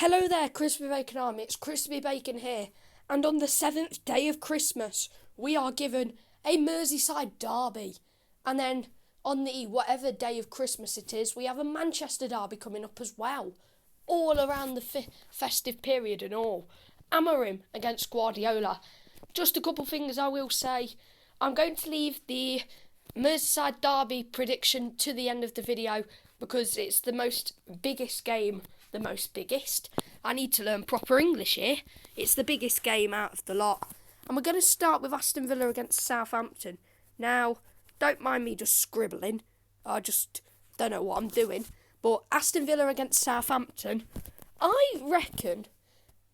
Hello there, Crispy Bacon Army. It's Crispy Bacon here. And on the 7th day of Christmas, we are given a Merseyside derby. And then on the whatever day of Christmas it is, we have a Manchester derby coming up as well. All around the festive period and all. Amorim against Guardiola. Just a couple things I will say. I'm going to leave the Merseyside derby prediction to the end of the video because it's the biggest game. I need to learn proper English here. It's the biggest game out of the lot. And we're going to start with Aston Villa against Southampton. Now, don't mind me just scribbling. I just don't know what I'm doing. But Aston Villa against Southampton, I reckon,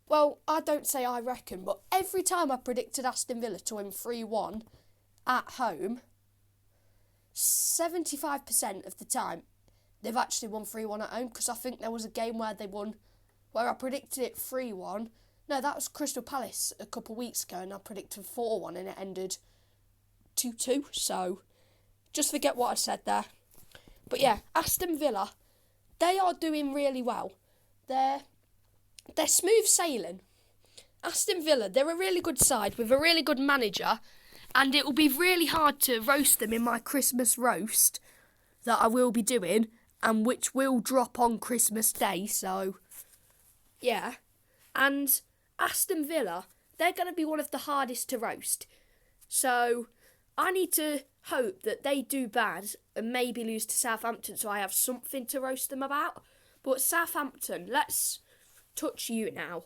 well, I don't say I reckon, but every time I predicted Aston Villa to win 3-1 at home, 75% of the time, they've actually won 3-1 at home, because I think there was a game where they won, where I predicted it 3-1. No, that was Crystal Palace a couple of weeks ago, and I predicted 4-1, and it ended 2-2. So, just forget what I said there. But yeah, Aston Villa, they are doing really well. They're smooth sailing. Aston Villa, they're a really good side with a really good manager, and it will be really hard to roast them in my Christmas roast that I will be doing, and which will drop on Christmas Day, so, yeah. And Aston Villa, they're going to be one of the hardest to roast. So, I need to hope that they do bad and maybe lose to Southampton so I have something to roast them about. But Southampton, let's touch you now.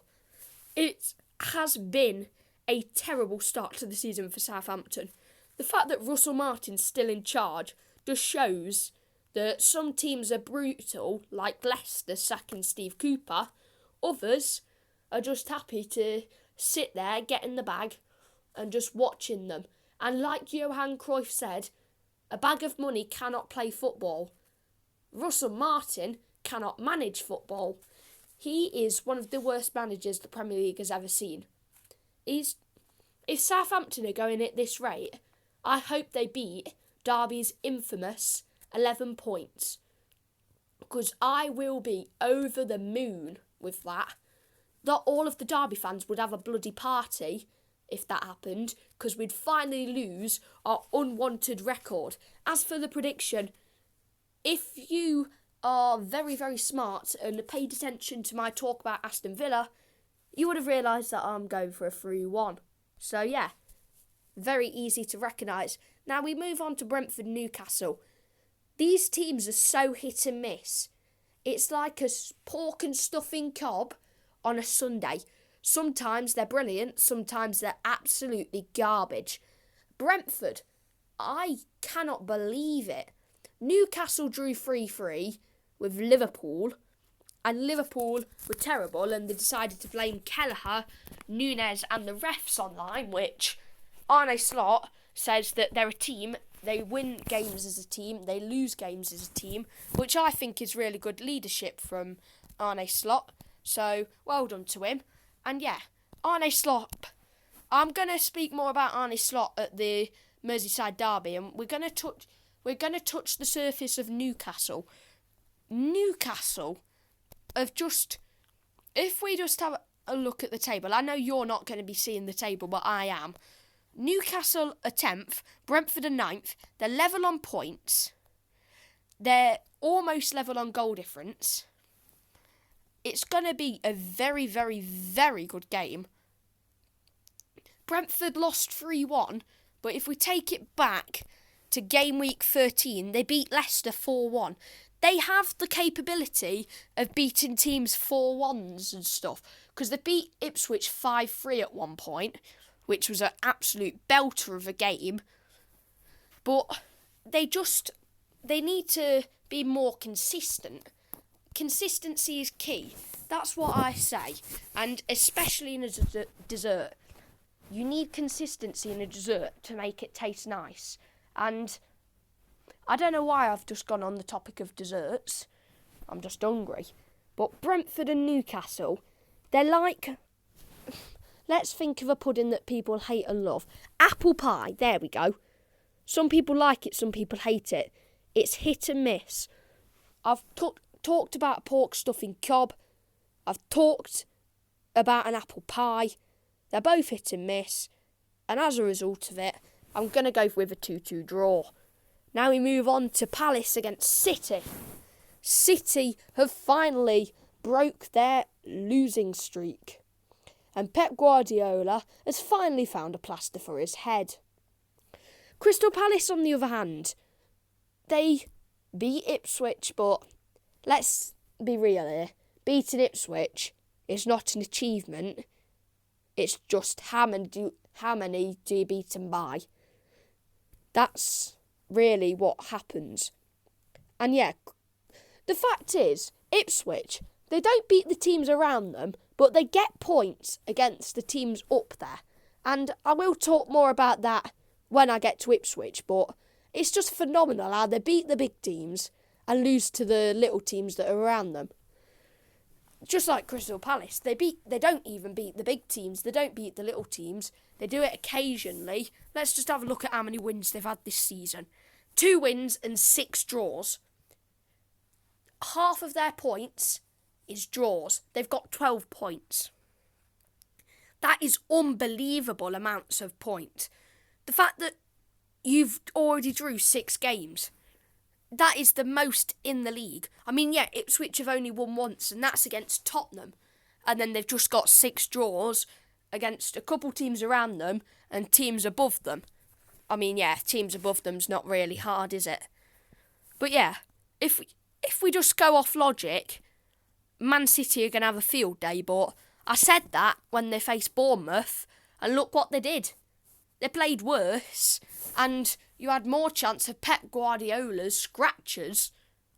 It has been a terrible start to the season for Southampton. The fact that Russell Martin's still in charge just shows that some teams are brutal, like Leicester sacking Steve Cooper. Others are just happy to sit there, get in the bag, and just watching them. And like Johan Cruyff said, a bag of money cannot play football. Russell Martin cannot manage football. He is one of the worst managers the Premier League has ever seen. If Southampton are going at this rate, I hope they beat Derby's infamous 11 points, because I will be over the moon with that. That all of the Derby fans would have a bloody party if that happened, because we'd finally lose our unwanted record. As for the prediction, if you are very, very smart and paid attention to my talk about Aston Villa, you would have realised that I'm going for a 3-1. So yeah, very easy to recognise. Now we move on to Brentford Newcastle. These teams are so hit and miss. It's like a pork and stuffing cob on a Sunday. Sometimes they're brilliant, sometimes they're absolutely garbage. Brentford, I cannot believe it. Newcastle drew 3-3 with Liverpool, and Liverpool were terrible, and they decided to blame Kelleher, Nunes and the refs online, which Arne Slot says that they're a team. They win games as a team, they lose games as a team, which I think is really good leadership from Arne Slot. So, well done to him. And yeah, Arne Slot. I'm going to speak more about Arne Slot at the Merseyside derby, and we're going to touch the surface of Newcastle. Newcastle have just, if we just have a look at the table, I know you're not going to be seeing the table, but I am. Newcastle are 10th, Brentford are 9th, they're level on points, they're almost level on goal difference. It's going to be a very, very, very good game. Brentford lost 3-1, but if we take it back to game week 13, they beat Leicester 4-1. They have the capability of beating teams 4-1s and stuff, because they beat Ipswich 5-3 at one point, which was an absolute belter of a game. But they need to be more consistent. Consistency is key. That's what I say. And especially in a dessert. You need consistency in a dessert to make it taste nice. And I don't know why I've just gone on the topic of desserts. I'm just hungry. But Brentford and Newcastle, they're like, let's think of a pudding that people hate and love. Apple pie, there we go. Some people like it, some people hate it. It's hit and miss. I've talked about pork stuffing cob. I've talked about an apple pie. They're both hit and miss. And as a result of it, I'm going to go with a 2-2 draw. Now we move on to Palace against City. City have finally broke their losing streak. And Pep Guardiola has finally found a plaster for his head. Crystal Palace, on the other hand, they beat Ipswich, but let's be real here. Beating Ipswich is not an achievement. It's just how many do you beat them by? That's really what happens. And yeah, the fact is, Ipswich, they don't beat the teams around them, but they get points against the teams up there. And I will talk more about that when I get to Ipswich, but it's just phenomenal how they beat the big teams and lose to the little teams that are around them. Just like Crystal Palace, they don't even beat the big teams, they don't beat the little teams, they do it occasionally. Let's just have a look at how many wins they've had this season. 2 wins and 6 draws. Half of their points is draws. They've got 12 points. That is unbelievable amounts of points. The fact that you've already drew 6 games, that is the most in the league. I mean, yeah, Ipswich have only won once, and that's against Tottenham. And then they've just got 6 draws against a couple teams around them and teams above them. I mean, yeah, teams above them's not really hard, is it? But yeah, if we just go off logic, Man City are going to have a field day, but I said that when they faced Bournemouth, and look what they did. They played worse, and you had more chance of Pep Guardiola's scratchers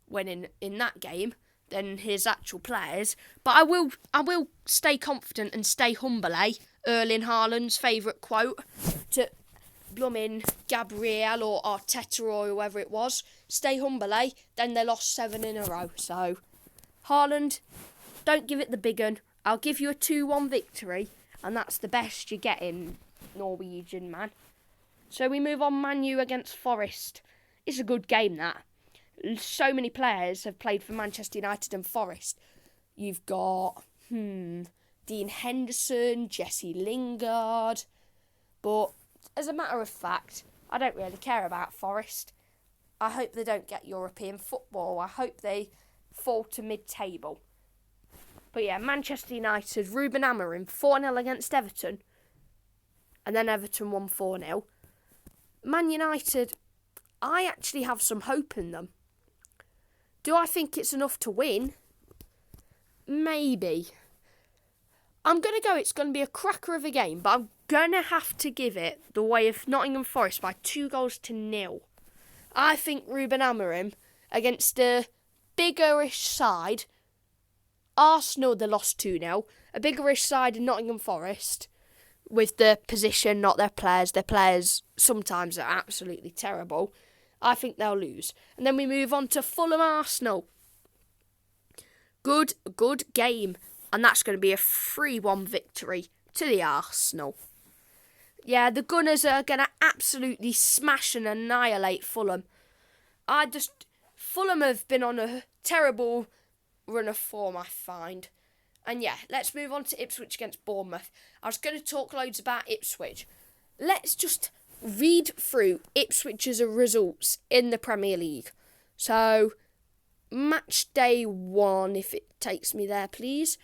winning in that game than his actual players. But I will stay confident and stay humble, eh? Erling Haaland's favourite quote to blooming Gabriel or Arteta or whoever it was. Stay humble, eh? Then they lost 7 in a row. So, Haaland, don't give it the big un. I'll give you a 2-1 victory, and that's the best you get in Norwegian, man. So we move on, Man U against Forest. It's a good game, that. So many players have played for Manchester United and Forest. You've got Dean Henderson, Jesse Lingard. But as a matter of fact, I don't really care about Forest. I hope they don't get European football. I hope they fall to mid-table. But yeah, Manchester United, Ruben Amorim, 4-0 against Everton. And then Everton won 4-0. Man United, I actually have some hope in them. Do I think it's enough to win? Maybe. I'm going to go, it's going to be a cracker of a game, but I'm going to have to give it the way of Nottingham Forest by 2-0. I think Ruben Amorim, against a biggerish side, Arsenal, they lost 2-0, a biggerish side in Nottingham Forest, with the position, not their players. Their players sometimes are absolutely terrible. I think they'll lose. And then we move on to Fulham Arsenal. Good game. And that's going to be a 3-1 victory to the Arsenal. Yeah, the Gunners are going to absolutely smash and annihilate Fulham. Fulham have been on a terrible run of form, I find. And yeah, let's move on to Ipswich against Bournemouth. I was going to talk loads about Ipswich. Let's just read through Ipswich's results in the Premier League. So, match day 1, if it takes me there, please.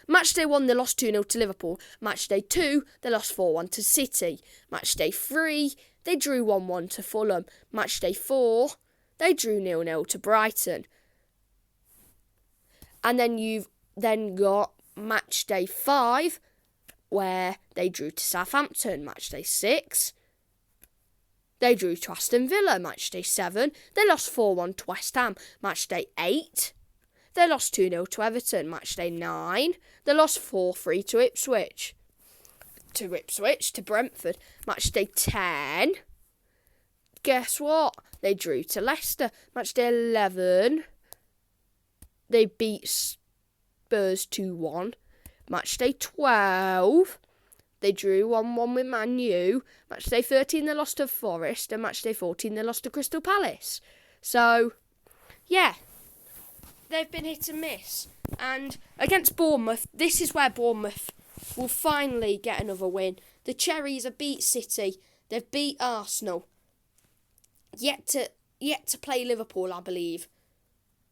Match day 1, they lost 2-0 to Liverpool. Match day 2, they lost 4-1 to City. Match day 3, they drew 1-1 to Fulham. Match day 4, they drew 0-0 to Brighton. And then you've got match day 5, where they drew to Southampton. Match day 6, they drew to Aston Villa. Match day 7, they lost 4-1 to West Ham. Match day 8, they lost 2-0 to Everton. Match day 9, they lost 4-3 to Ipswich. To Brentford. Match day 10, guess what? They drew to Leicester. Match day 11, they beat Spurs 2-1. Match day 12, they drew 1-1 with Man U. Match day 13, they lost to Forest. And match day 14, they lost to Crystal Palace. So, yeah, they've been hit and miss. And against Bournemouth, this is where Bournemouth will finally get another win. The Cherries have beat City. They've beat Arsenal. Yet to play Liverpool, I believe.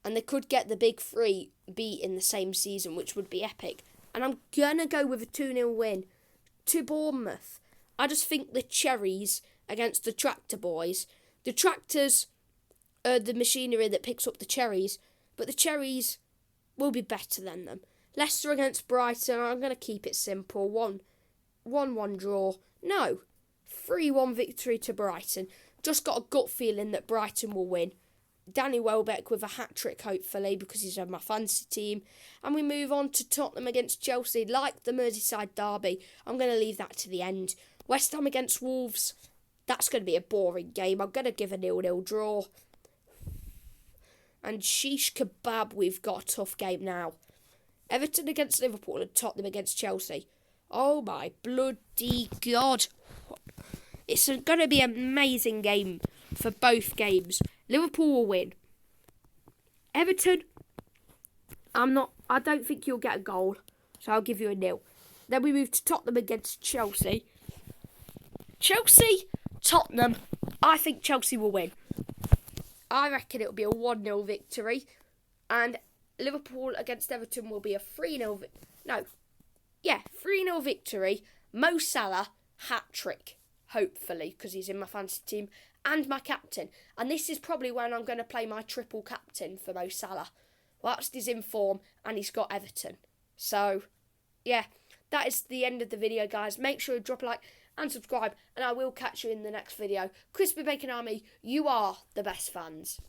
And they could get the big three beat in the same season, which would be epic. And I'm going to go with a 2-0 win to Bournemouth. I just think the Cherries against the Tractor Boys. The Tractors are the machinery that picks up the Cherries, but the Cherries will be better than them. Leicester against Brighton, I'm going to keep it simple. 1-1 draw. No, 3-1 victory to Brighton. Just got a gut feeling that Brighton will win. Danny Welbeck with a hat-trick, hopefully, because he's on my fantasy team. And we move on to Tottenham against Chelsea, like the Merseyside derby. I'm going to leave that to the end. West Ham against Wolves, that's going to be a boring game. I'm going to give a 0-0 draw. And sheesh kebab, we've got a tough game now. Everton against Liverpool and Tottenham against Chelsea. Oh my bloody God. It's going to be an amazing game for both games. Liverpool will win. Everton, I don't think you'll get a goal, so I'll give you a 0. Then we move to Tottenham against Chelsea. Tottenham, I think Chelsea will win. I reckon it'll be a 1-0 victory. And Liverpool against Everton will be a 3-0 3-0 victory. Mo Salah, hat-trick, hopefully, because he's in my fantasy team, and my captain. And this is probably when I'm going to play my triple captain for Mo Salah. Whilst he's in form and he's got Everton. So, yeah, that is the end of the video, guys. Make sure you drop a like and subscribe, and I will catch you in the next video. Crispy Bacon Army, you are the best fans.